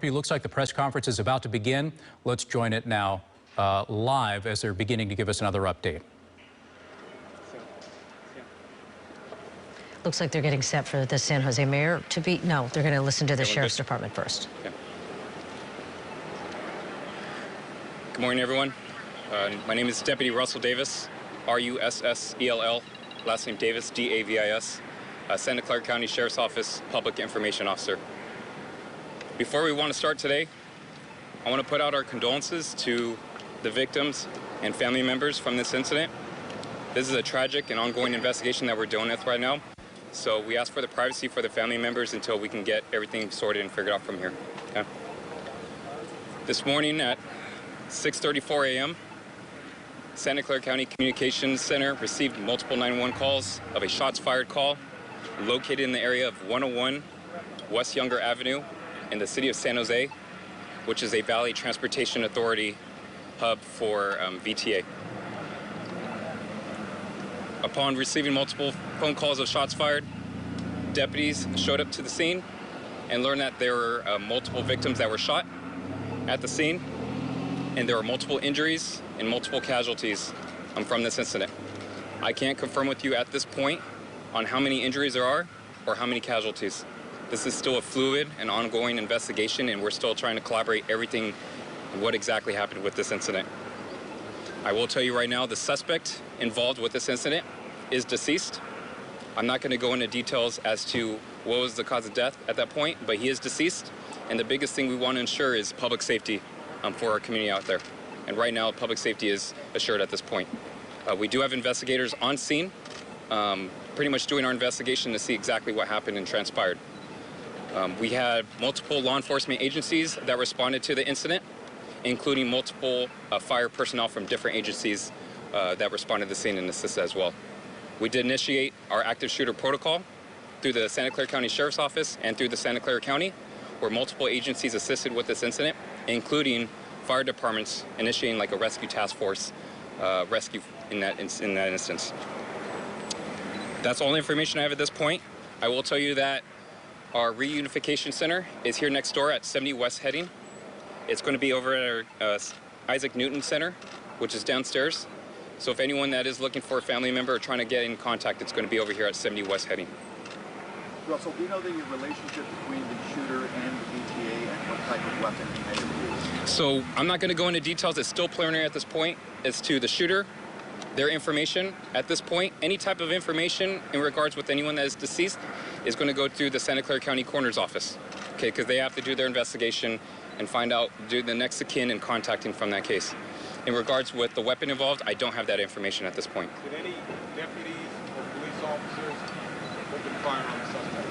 It looks like the press conference is about to begin. Let's join it now live as they're beginning to give us another update. Looks like they're getting set for the San Jose mayor to be. No, they're going to listen to the sheriff's department first. Okay. Good morning, everyone. My name is Deputy Russell Davis, R-U-S-S-E-L-L, last name Davis, D-A-V-I-S, Santa Clara County Sheriff's Office Public Information Officer. Before we want to start today, I want to put out our condolences to the victims and family members from this incident. This is a tragic and ongoing investigation that we're dealing with right now. So we ask for the privacy for the family members until we can get everything sorted and figured out from here. Okay? This morning at 6:34 a.m., Santa Clara County Communications Center received multiple 911 calls of a shots fired call located in the area of 101 West Younger Avenue in the city of San Jose, which is a Valley Transportation Authority hub for VTA. Upon receiving multiple phone calls of shots fired, deputies showed up to the scene and learned that there were multiple victims that were shot at the scene, and there were multiple injuries and multiple casualties from this incident. I can't confirm with you at this point on how many injuries there are or how many casualties. This is still a fluid and ongoing investigation, and we're still trying to collaborate everything what exactly happened with this incident. I will tell you right now, the suspect involved with this incident is deceased. I'm not going to go into details as to what was the cause of death at that point, but he is deceased, and the biggest thing we want to ensure is public safety for our community out there. And right now, public safety is assured at this point. We do have investigators on scene, pretty much doing our investigation to see exactly what happened and transpired. We had multiple law enforcement agencies that responded to the incident, including multiple fire personnel from different agencies that responded to the scene and assisted as well. We did initiate our active shooter protocol through the Santa Clara County Sheriff's Office and through the Santa Clara County, where multiple agencies assisted with this incident, including fire departments initiating like a rescue task force rescue in that instance. That's all the information I have at this point. I will tell you that our reunification center is here next door at 70 West Heading. It's going to be over at our Isaac Newton Center, which is downstairs. So if anyone that is looking for a family member or trying to get in contact, it's going to be over here at 70 West Heading. Russell, do you know the relationship between the shooter and the VTA and what type of weapon he may have used? So I'm not going to go into details. It's still preliminary at this point as to the shooter, their information. At this point, any type of information in regards with anyone that is deceased is going to go through the Santa Clara County Coroner's Office, okay, because they have to do their investigation and find out, do the next of kin and contacting from that case. In regards with the weapon involved, I don't have that information at this point. Did any deputies or police officers open fire on the suspect?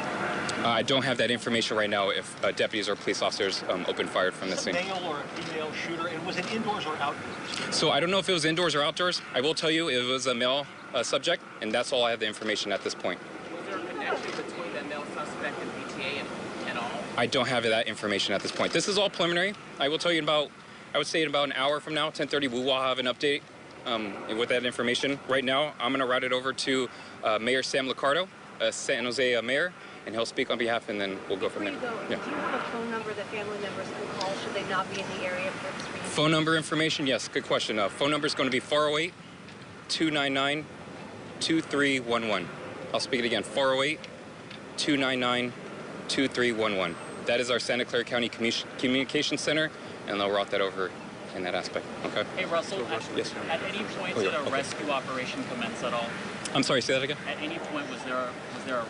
I don't have that information right now if deputies or police officers opened fire from the scene. Was it a male or a female shooter, and was it indoors or outdoors? So I don't know if it was indoors or outdoors. I will tell you it was a male subject, and that's all I have the information at this point. Was there a connection between the male suspect and VTA and all? I don't have that information at this point. This is all preliminary. I will tell you I would say in about an hour from now, 10:30, we will have an update with that information. Right now, I'm going to route it over to Mayor Sam Liccardo, San Jose mayor, and he'll speak on behalf, and then we'll go from there. Do you have a phone number that family members can call should they not be in the area for this reason? Phone number information, yes, good question. Phone number is going to be 408-299-2311. I'll speak it again, 408-299-2311. That is our Santa Clara County Communications Center, and they'll route that over in that aspect. Okay. Hey, Russell, yes. At any point did a rescue operation commence at all? I'm sorry, say that again? At any point was there a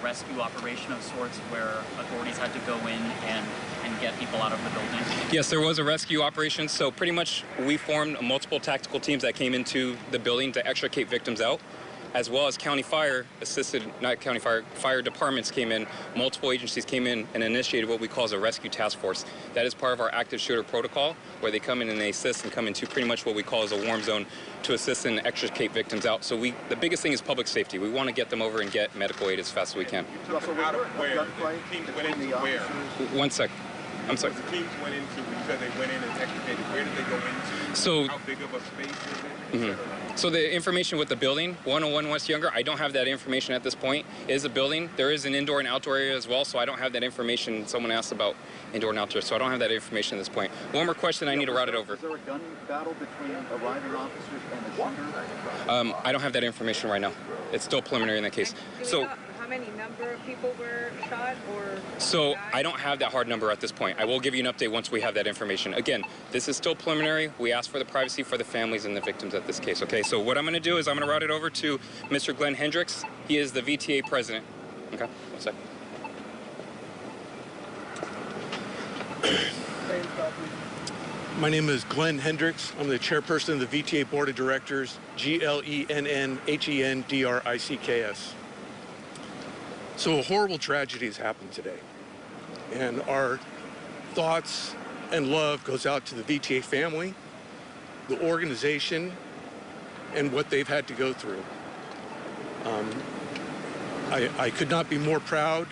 rescue operation of sorts where authorities had to go in and get people out of the building? Yes, there was a rescue operation. So pretty much we formed multiple tactical teams that came into the building to extricate victims out, as well as county fire fire departments came in, multiple agencies came in and initiated what we call as a rescue task force. That is part of our active shooter protocol, where they come in and they assist and come into pretty much what we call as a warm zone to assist and extricate victims out. So the biggest thing is public safety. We want to get them over and get medical aid as fast as we can. Russell, out of where? The team went into where? One sec. I'm sorry. The teams went into, you said they went in and excavated. Where did they go into? So- how big of a space is it? So the information with the building, 101 West Younger, I don't have that information at this point. It is a building. There is an indoor and outdoor area as well, so I don't have that information. Someone asked about indoor and outdoor, so I don't have that information at this point. One more question, I need to route it over. Was there a gun battle between arriving officers and the shooter? I don't have that information right now. It's still preliminary in that case. Do we So. know how many number of people were shot or So died? I don't have that hard number at this point. I will give you an update once we have that information. Again, this is still preliminary. We ask for the privacy for the families and the victims at this case, okay? So what I'm going to do is I'm going to route it over to Mr. Glenn Hendricks. He is the VTA president. Okay, one sec. My name is Glenn Hendricks. I'm the chairperson of the VTA Board of Directors, GLENNHENDRICKS. So a horrible tragedy has happened today. And our thoughts and love goes out to the VTA family, the organization, and what they've had to go through. I could not be more proud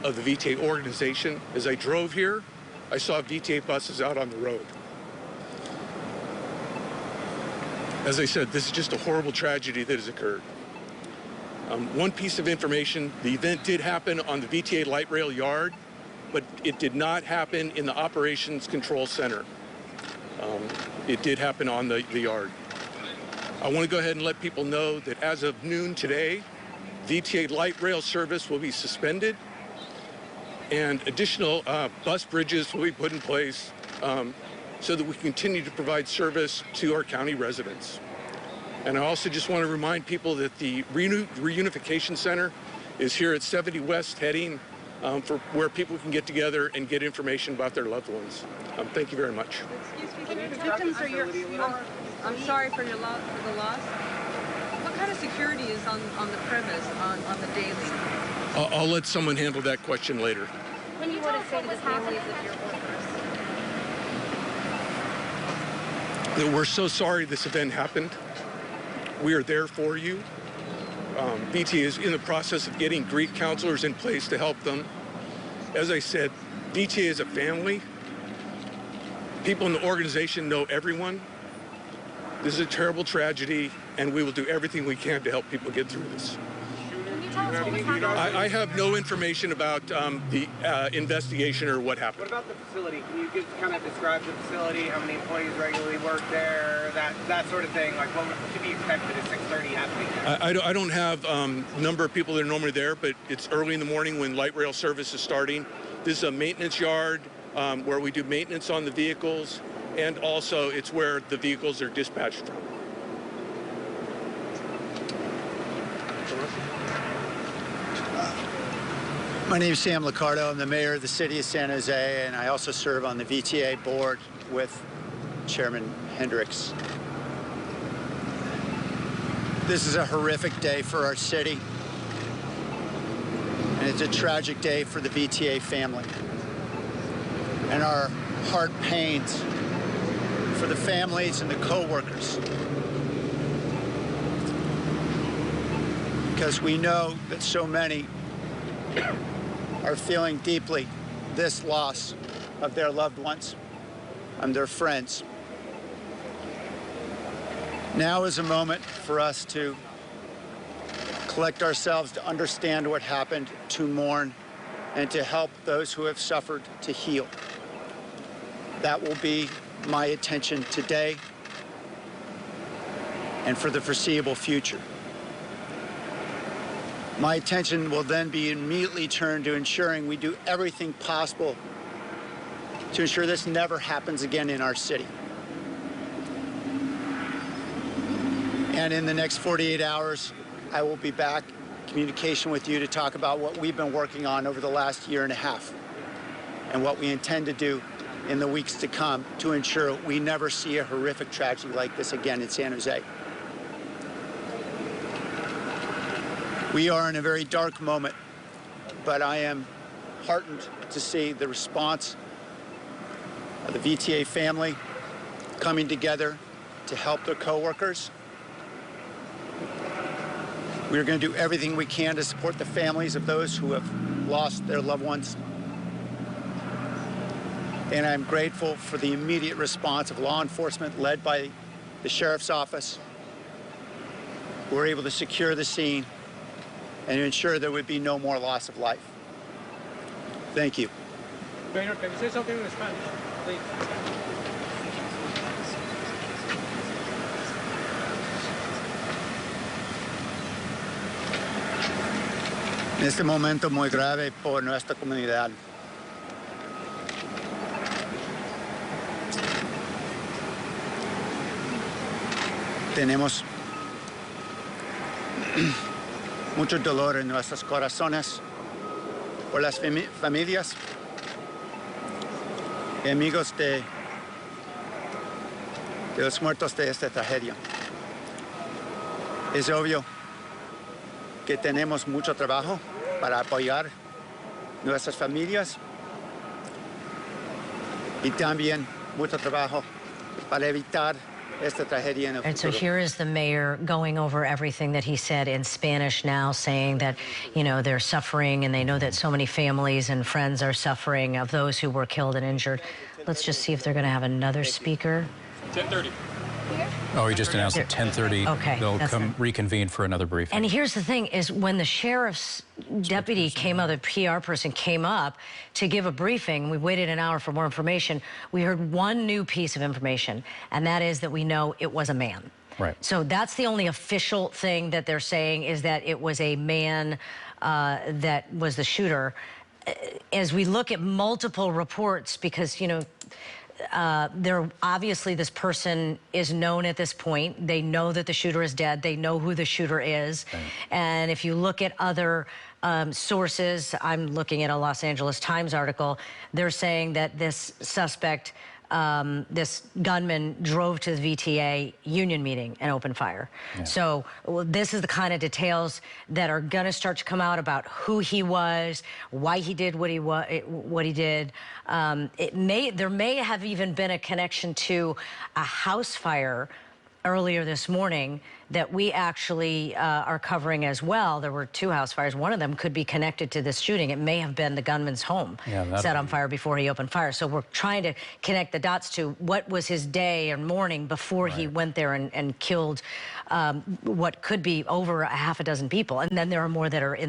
of the VTA organization. As I drove here, I saw VTA buses out on the road. As I said, this is just a horrible tragedy that has occurred. One piece of information, the event did happen on the VTA light rail yard, but it did not happen in the operations control center. It did happen on the yard. I want to go ahead and let people know that as of noon today, VTA light rail service will be suspended and additional bus bridges will be put in place so that we continue to provide service to our county residents. And I also just want to remind people that the Reunification Center is here at 70 West Heading for where people can get together and get information about their loved ones. Thank you very much. Excuse me, the victims are I'm sorry for your loss, for the loss. What kind of security is on the premise on the daily? I'll let someone handle that question later. When you want to say to the families of your workers? That we're so sorry this event happened. We are there for you. VTA is in the process of getting grief counselors in place to help them. As I said, VTA is a family. People in the organization know everyone. This is a terrible tragedy, and we will do everything we can to help people get through this. Can you tell us what was happening? I have no information about the investigation or what happened. What about the facility? Can you kind of describe the facility, how many employees regularly work there, that sort of thing? Like what should be expected at 6:30 happening there? I don't have number of people that are normally there, but it's early in the morning when light rail service is starting. This is a maintenance yard where we do maintenance on the vehicles, and also it's where the vehicles are dispatched from. My name is Sam Liccardo. I'm the mayor of the city of San Jose, and I also serve on the VTA board with Chairman Hendricks. This is a horrific day for our city, and it's a tragic day for the VTA family. And our heart pains for the families and the co-workers, because we know that so many are feeling deeply this loss of their loved ones and their friends. Now is a moment for us to collect ourselves, to understand what happened, to mourn, and to help those who have suffered to heal. That will be my attention today and for the foreseeable future. My attention will then be immediately turned to ensuring we do everything possible to ensure this never happens again in our city. And in the next 48 hours, I will be back in communication with you to talk about what we've been working on over the last year and a half and what we intend to do in the weeks to come to ensure we never see a horrific tragedy like this again in San Jose. We are in a very dark moment, but I am heartened to see the response of the VTA family coming together to help their coworkers. We are going to do everything we can to support the families of those who have lost their loved ones. And I'm grateful for the immediate response of law enforcement led by the sheriff's office, who were able to secure the scene and ensure there would be no more loss of life. Thank you. Mayor, can you say something in Spanish, please? En este momento muy grave por nuestra comunidad. Tenemos mucho dolor en nuestros corazones por las familias y amigos de los muertos de esta tragedia. Es obvio que tenemos mucho trabajo para apoyar nuestras familias y también mucho trabajo para evitar esta tragedia en el And so futuro. here is the mayor going over everything that he said in Spanish now, saying that, you know, they're suffering and they know that so many families and friends are suffering of those who were killed and injured. Let's just see if they're going to have another speaker. 10:30. Oh, he just announced at 10:30 Okay, they'll that's come it. reconvene for another briefing. And here's the thing is when the sheriff's deputy came up, the PR person came up to give a briefing, we waited an hour for more information, we heard one new piece of information, and that is that we know it was a man. Right. So that's the only official thing that they're saying is that it was a man that was the shooter. As we look at multiple reports, because, you know, obviously this person is known at this point. They know that the shooter is dead. They know who the shooter is. Right. And if you look at other sources, I'm looking at a Los Angeles Times article, they're saying that this suspect, this gunman, drove to the VTA union meeting and opened fire. Yeah. So this is the kind of details that are going to start to come out about who he was, why he did what he did. There may have even been a connection to a house fire earlier this morning that we actually are covering as well. There were 2 house fires. One of them could be connected to this shooting. It may have been the gunman's home set on fire before he opened fire. So we're trying to connect the dots to what was his day and morning before he went there and killed what could be over a half a dozen people. And then there are more that are in